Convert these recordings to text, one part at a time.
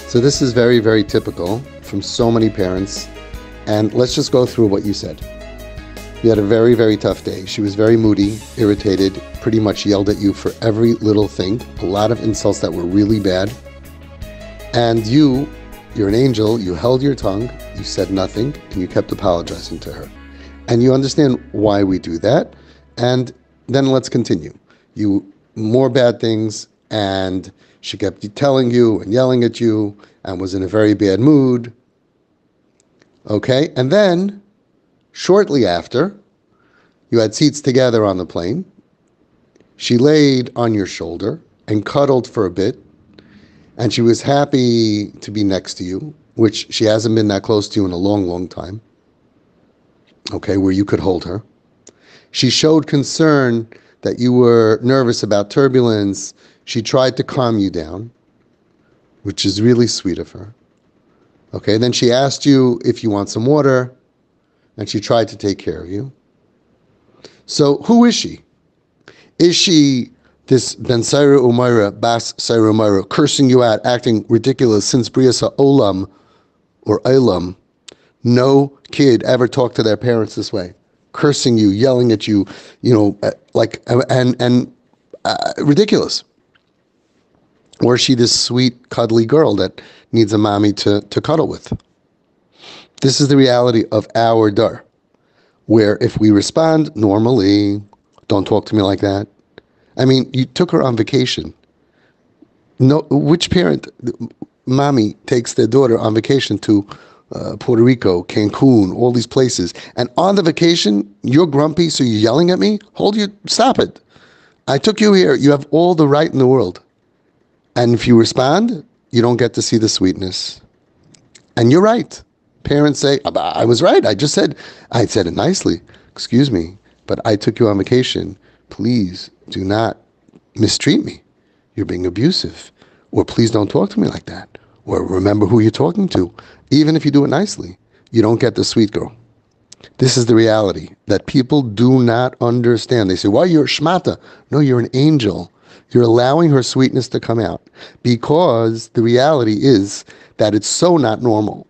So this is very, very typical from so many parents. And let's just go through what you said. You had a very, very tough day. She was very moody, irritated, pretty much yelled at you for every little thing. A lot of insults that were really bad. And you're an angel, you held your tongue, you said nothing, and you kept apologizing to her. And you understand why we do that. And then let's continue. More bad things, and she kept telling you and yelling at you and was in a very bad mood. Okay, and then shortly after, you had seats together on the plane. She laid on your shoulder and cuddled for a bit, and she was happy to be next to you, which she hasn't been that close to you in a long, long time. Okay, where you could hold her. She showed concern that you were nervous about turbulence. She tried to calm you down, which is really sweet of her. Okay, then she asked you if you want some water, and she tried to take care of you. So who is she? Is she this Ben Saira Umayra, Bas Saira Umayra, cursing you out, acting ridiculous since Briasa Olam or Olam? No kid ever talked to their parents this way, cursing you, yelling at you, ridiculous. Or is she this sweet, cuddly girl that needs a mommy to cuddle with? This is the reality of our dar, where if we respond normally, don't talk to me like that. I mean, you took her on vacation. No, which parent, mommy, takes their daughter on vacation to Puerto Rico, Cancun, all these places, and on the vacation, you're grumpy, so you're yelling at me? Stop it. I took you here. You have all the right in the world. And if you respond, you don't get to see the sweetness. And you're right. Parents say, I was right. I said it nicely. Excuse me, but I took you on vacation. Please do not mistreat me. You're being abusive. Or please don't talk to me like that. Or remember who you're talking to. Even if you do it nicely, you don't get the sweet girl. This is the reality that people do not understand. They say, well, you're shmata. No, you're an angel. You're allowing her sweetness to come out, because the reality is that it's so not normal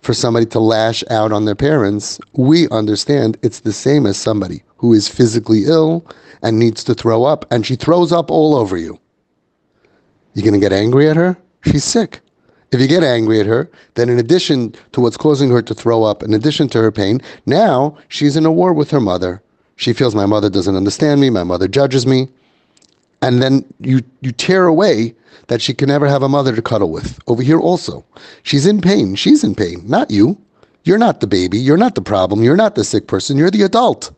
for somebody to lash out on their parents. We understand it's the same as somebody who is physically ill and needs to throw up, and she throws up all over you. You're going to get angry at her? She's sick. If you get angry at her, then in addition to what's causing her to throw up, in addition to her pain, now she's in a war with her mother. She feels my mother doesn't understand me, my mother judges me. And then you tear away that she can never have a mother to cuddle with. Over here also, she's in pain. She's in pain, not you. You're not the baby. You're not the problem. You're not the sick person. You're the adult.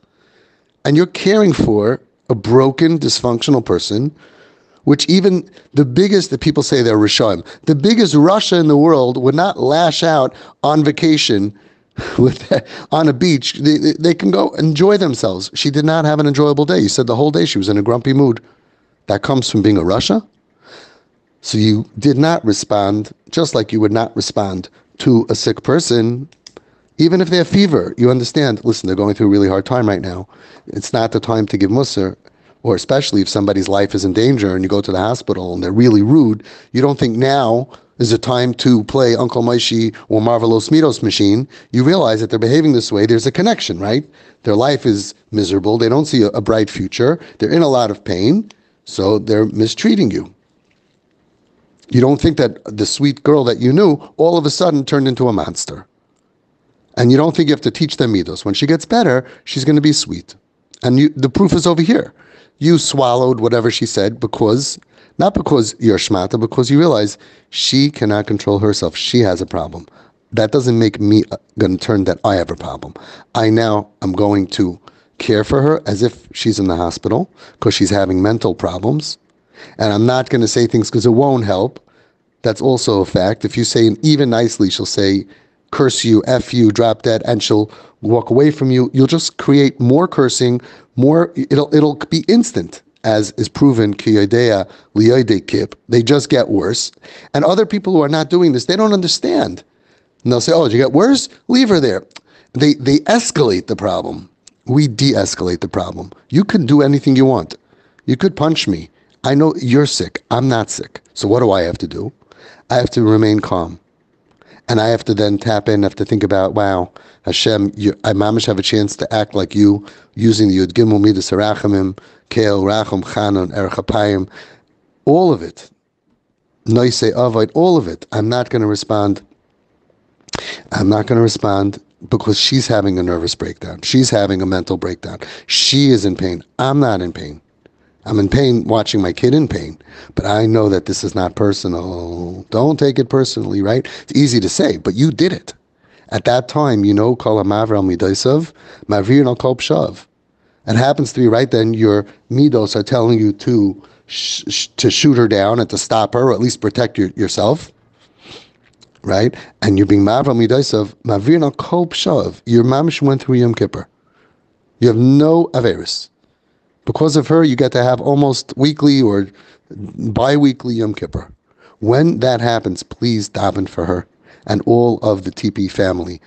And you're caring for a broken, dysfunctional person, which even the biggest, that people say they're Rishonim, the biggest Russia in the world would not lash out on vacation on a beach. They can go enjoy themselves. She did not have an enjoyable day. You said the whole day she was in a grumpy mood. That comes from being a Russia. So you did not respond, just like you would not respond to a sick person, even if they have fever. You understand, listen, they're going through a really hard time right now. It's not the time to give musar, or especially if somebody's life is in danger and you go to the hospital and they're really rude. You don't think now is the time to play Uncle Maishi or Marvelous Mitos machine. You realize that they're behaving this way. There's a connection, right? Their life is miserable. They don't see a bright future. They're in a lot of pain. So they're mistreating you. You don't think that the sweet girl that you knew all of a sudden turned into a monster. And you don't think you have to teach them midos. When she gets better, she's going to be sweet. And the proof is over here. You swallowed whatever she said not because you're shmata, because you realize she cannot control herself. She has a problem. That doesn't make me going to turn that I have a problem. I now am going to care for her as if she's in the hospital because she's having mental problems. And I'm not going to say things because it won't help. That's also a fact. If you say even nicely, she'll say, curse you, F you, drop dead, and she'll walk away from you. You'll just create more cursing, it'll be instant, as is proven, GEDOLIM kip. They just get worse. And other people who are not doing this, they don't understand. And they'll say, oh, did you get worse? Leave her there. They escalate the problem. We de-escalate the problem. You can do anything you want. You could punch me. I know you're sick. I'm not sick. So what do I have to do? I have to remain calm. And I have to then tap in, have to think about, wow, Hashem, I mamish have a chance to act like you, using the Yud Gimel Midas Harachamim, Keil, Racham, Chanon, Erech Apayim, all of it. Noisei Avot, all of it. I'm not going to respond. I'm not going to respond because she's having a nervous breakdown. She's having a mental breakdown. She is in pain. I'm not in pain. I'm in pain watching my kid in pain, but I know that this is not personal. Don't take it personally, right? It's easy to say, but you did it. At that time, you know, Kol HaMavra Midaisav, Mavir Al Kol Pshav. It happens to be right then your midos are telling you to shoot her down and to stop her, or at least protect yourself, right? And you're being Mavra Midaisav, Mavir Al Kol Pshav. Your mamish went through Yom Kippur. You have no Averis. Because of her, you get to have almost weekly or bi-weekly Yom Kippur. When that happens, please daven for her and all of the TP family.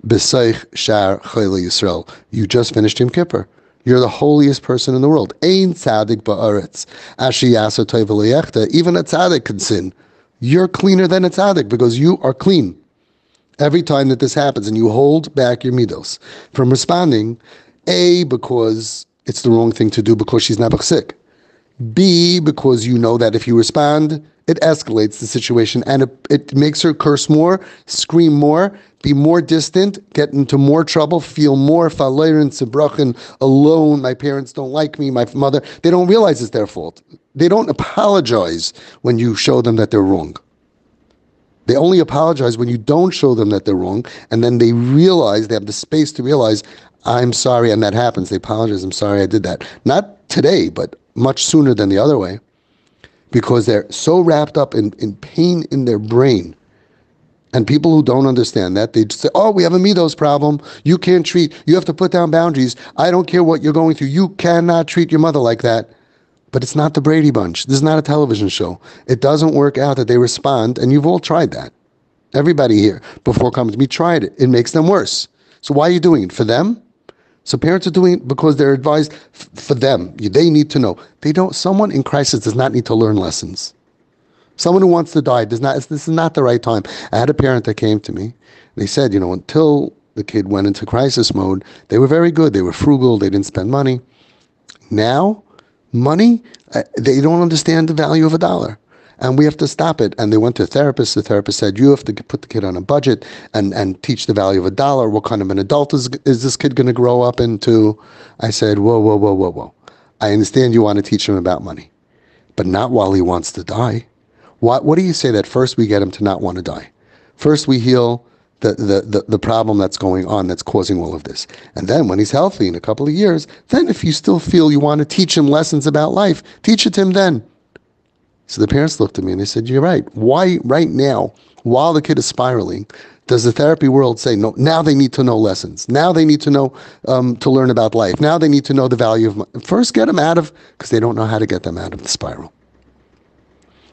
B'seich shar chayla Yisrael. You just finished Yom Kippur. You're the holiest person in the world. Ein tzaddik ba'aretz. Ashi yasa toiv v'leyechta. Even a tzaddik can sin. You're cleaner than a tzaddik because you are clean. Every time that this happens and you hold back your midos from responding, A, because it's the wrong thing to do because she's not sick. B, because you know that if you respond, it escalates the situation and it makes her curse more, scream more, be more distant, get into more trouble, feel more faleirin, sebrachin, alone. My parents don't like me, my mother. They don't realize it's their fault. They don't apologize when you show them that they're wrong. They only apologize when you don't show them that they're wrong, and then they realize, they have the space to realize, I'm sorry, and that happens. They apologize, I'm sorry I did that. Not today, but much sooner than the other way, because they're so wrapped up in pain in their brain. And people who don't understand that, they just say, oh, we have a midos problem. You can't treat, you have to put down boundaries. I don't care what you're going through. You cannot treat your mother like that. But it's not the Brady Bunch. This is not a television show. It doesn't work out that they respond, and you've all tried that. Everybody here, before coming to me, tried it. It makes them worse. So why are you doing it? For them? So parents are doing it because they're advised for them. They need to know. They don't. Someone in crisis does not need to learn lessons. Someone who wants to die does not. This is not the right time. I had a parent that came to me. They said, until the kid went into crisis mode, they were very good. They were frugal. They didn't spend money. Now, money, they don't understand the value of $1. And we have to stop it. And they went to a therapist. The therapist said, you have to put the kid on a budget and teach the value of $1. What kind of an adult is this kid going to grow up into? I said, whoa. I understand you want to teach him about money, but not while he wants to die. What do you say that first we get him to not want to die? First we heal the problem that's going on that's causing all of this. And then when he's healthy in a couple of years, then if you still feel you want to teach him lessons about life, teach it to him then. So the parents looked at me and they said, you're right. Why right now, while the kid is spiraling, does the therapy world say, no, now they need to know lessons. Now they need to know, to learn about life. Now they need to know the value of money. First get them out of, because they don't know how to get them out of the spiral.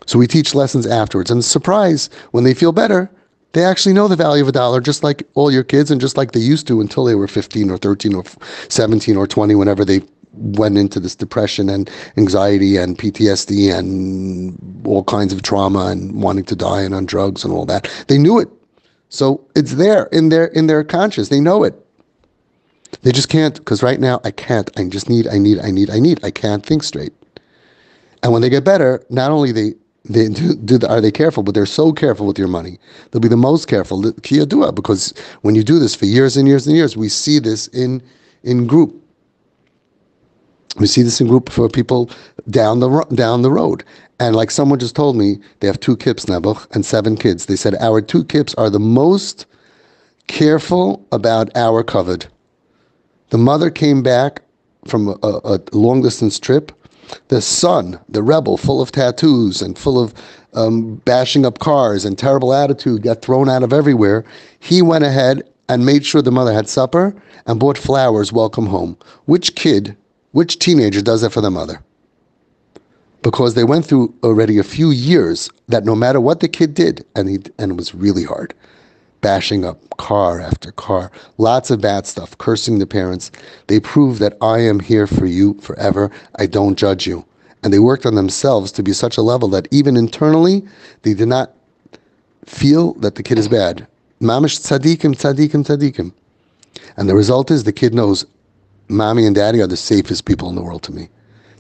So we teach lessons afterwards. And surprise, when they feel better, they actually know the value of $1, just like all your kids and just like they used to until they were 15 or 13 or 17 or 20, whenever they went into this depression and anxiety and PTSD and all kinds of trauma and wanting to die and on drugs and all that. They knew it. So it's there in their conscious. They know it. They just can't, because right now I can't. I just need. I can't think straight. And when they get better, not only are they careful, but they're so careful with your money. They'll be the most careful, because when you do this for years and years and years, we see this in group. We see this in group for people down the road. And like someone just told me, they have 2 kids, Nebuch, and 7 kids. They said, our 2 kids are the most careful about our covet. The mother came back from a long-distance trip. The son, the rebel, full of tattoos and full of bashing up cars and terrible attitude, got thrown out of everywhere. He went ahead and made sure the mother had supper and bought flowers, welcome home. Which teenager does that for the mother? Because they went through already a few years that no matter what the kid did, and it was really hard, bashing up car after car, lots of bad stuff, cursing the parents, they proved that I am here for you forever. I don't judge you. And they worked on themselves to be such a level that even internally, they did not feel that the kid is bad. Mamish tzadikim, tzadikim, tzadikim. And the result is the kid knows mommy and daddy are the safest people in the world to me.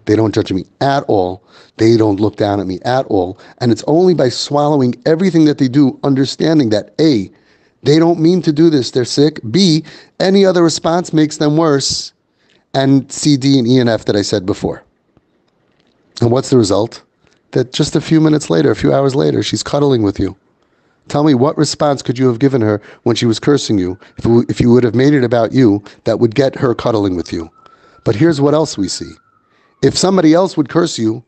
They don't judge me at all. They don't look down at me at all. And it's only by swallowing everything that they do, understanding that A, they don't mean to do this, they're sick. B, any other response makes them worse. And C, D, and E, and F that I said before. And what's the result? That just a few minutes later, a few hours later, she's cuddling with you. Tell me, what response could you have given her when she was cursing you if you would have made it about you that would get her cuddling with you? But here's what else we see. If somebody else would curse you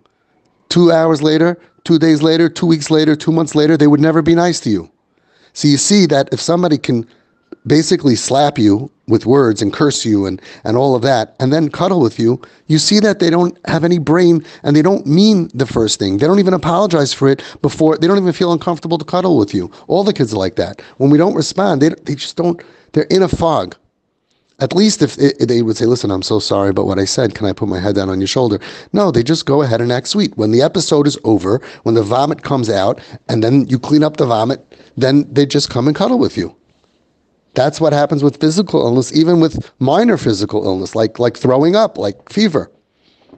2 hours later, 2 days later, 2 weeks later, 2 months later, they would never be nice to you. So you see that if somebody can basically slap you with words and curse you and all of that, and then cuddle with you, you see that they don't have any brain and they don't mean the first thing. They don't even apologize for it before. They don't even feel uncomfortable to cuddle with you. All the kids are like that. When we don't respond, they just don't, they're in a fog. At least if they would say, listen, I'm so sorry about what I said. Can I put my head down on your shoulder? No, they just go ahead and act sweet. When the episode is over, when the vomit comes out, and then you clean up the vomit, then they just come and cuddle with you. That's what happens with physical illness, even with minor physical illness, like throwing up, like fever.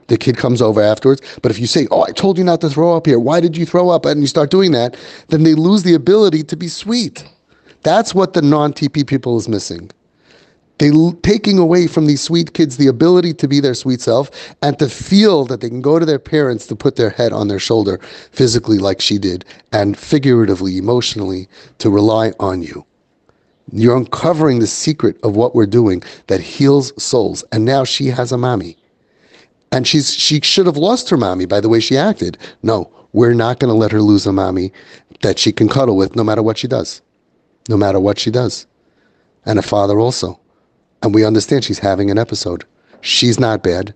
The kid comes over afterwards. But if you say, oh, I told you not to throw up here. Why did you throw up? And you start doing that, then they lose the ability to be sweet. That's what the non-TP people is missing. They're taking away from these sweet kids the ability to be their sweet self and to feel that they can go to their parents to put their head on their shoulder physically like she did and figuratively, emotionally, to rely on you. You're uncovering the secret of what we're doing that heals souls. And now she has a mommy. And she should have lost her mommy by the way she acted. No, we're not going to let her lose a mommy that she can cuddle with no matter what she does. No matter what she does. And a father also. And we understand she's having an episode. She's not bad.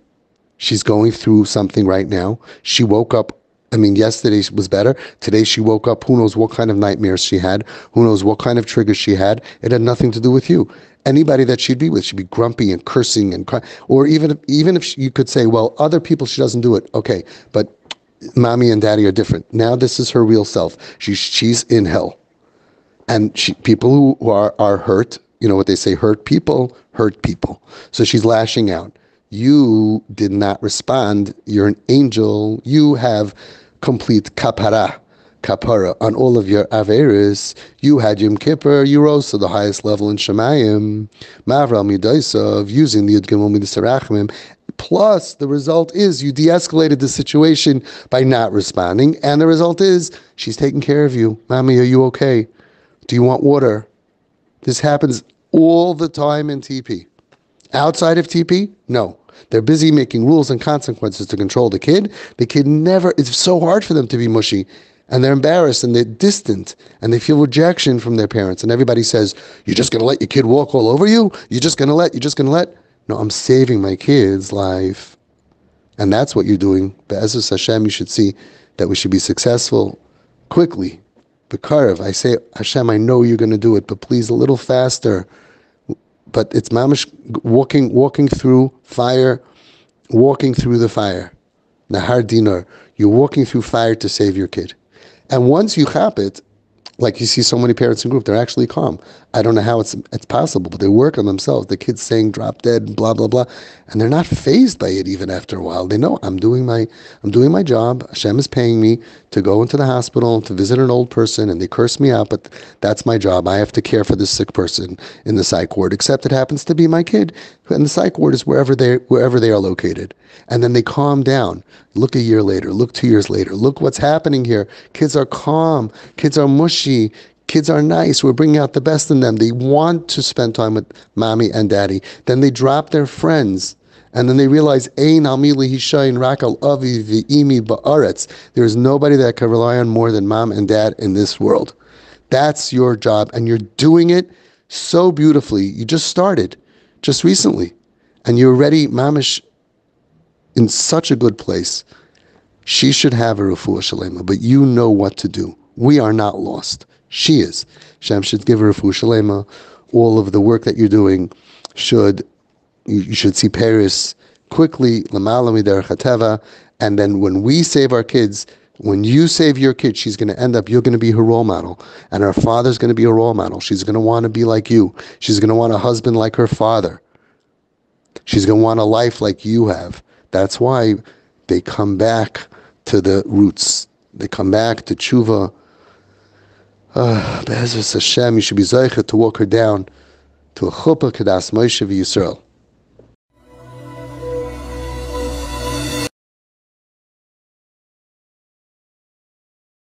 She's going through something right now. She woke up. Yesterday was better. Today she woke up. Who knows what kind of nightmares she had. Who knows what kind of triggers she had. It had nothing to do with you. Anybody that she'd be with, she'd be grumpy and cursing and crying. Or even if you could say, well, other people, she doesn't do it. Okay, but mommy and daddy are different. Now this is her real self. She's in hell. And people who are hurt, you know what they say, hurt people hurt people. So she's lashing out. You did not respond. You're an angel. You have complete kapara on all of your averis. You had Yom Kippur. You rose to the highest level in Shemayim. Mavral Midaisov, using the Yud Gimel Midas Harachmim. Plus, the result is you de-escalated the situation by not responding. And the result is she's taking care of you. Mommy, are you okay? Do you want water? This happens all the time in TP. Outside of TP, no. They're busy making rules and consequences to control the kid. The kid never, it's so hard for them to be mushy. And they're embarrassed and they're distant and they feel rejection from their parents. And everybody says, you're just going to let your kid walk all over you? You're just going to let? No, I'm saving my kid's life. And that's what you're doing. Be'ezus Hashem, you should see that we should be successful quickly. B'karev, I say, Hashem, I know you're going to do it, but please a little faster. But it's mamish walking through fire, walking through the fire. Nahar dinar, you're walking through fire to save your kid. And once you chap it, like you see so many parents in group, they're actually calm. I don't know how it's possible, but they work on themselves. The kids saying drop dead, blah, blah, blah. And they're not fazed by it even after a while. They know I'm doing my job. Hashem is paying me to go into the hospital to visit an old person, and they curse me out, but that's my job. I have to care for this sick person in the psych ward, except it happens to be my kid. And the psych ward is wherever they are located. And then they calm down. Look a year later, look 2 years later, look what's happening here. Kids are calm, kids are mushy, kids are nice. We're bringing out the best in them. They want to spend time with mommy and daddy. Then they drop their friends. And then they realize, Ein al mi lehishayin rak al avi v'imi ba'aretz. There's nobody that I can rely on more than mom and dad in this world. That's your job. And you're doing it so beautifully. You just started, just recently. And you're already, mamish, in such a good place. She should have a refuah shalema, but you know what to do. We are not lost. She is. Shem should give her refuah shalema. All of the work that you're doing you should see Paris quickly, lamala miderech hateva, and then when we save our kids, when you save your kid, she's going to end up, you're going to be her role model, and her father's going to be a role model. She's going to want to be like you. She's going to want a husband like her father. She's going to want a life like you have. That's why they come back to the roots. They come back to tshuva. Be'ezus Hashem, you should be zeicha to walk her down to a chuppah kedas Moshe v'Yisrael.